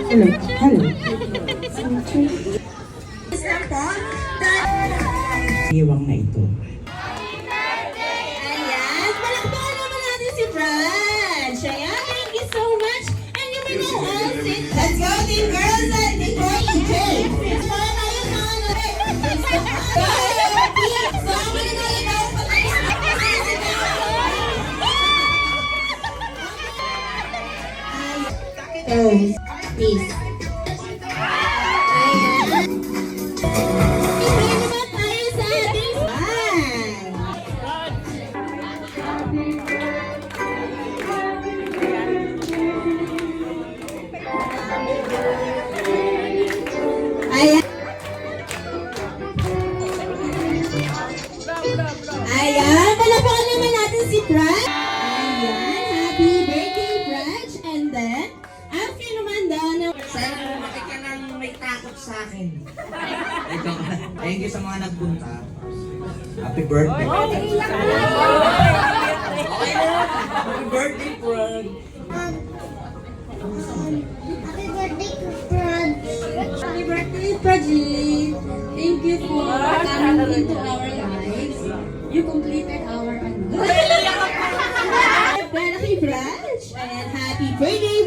Hello. Hello. Iwang na ito. Ayan, palakpakan naman natin si Franz. Ayan, thank you so much. And you may now all sit. Let's go, team girls and team boys. Para tayo sa ano. So, ako na nalagaw pa tayo. Peace. Ayan, palapakan naman natin si Brad. Ayan, happy birthday, Brad. And then, after naman daw na... Sana lumaki ka nang may takot sa akin. Ikaw, thank you sa mga nagpunta. Happy birthday. Okay na. Happy birthday, Fred. Happy birthday, Praji. Thank you for coming into our lives. You completed our ano. Kay Brad. And happy birthday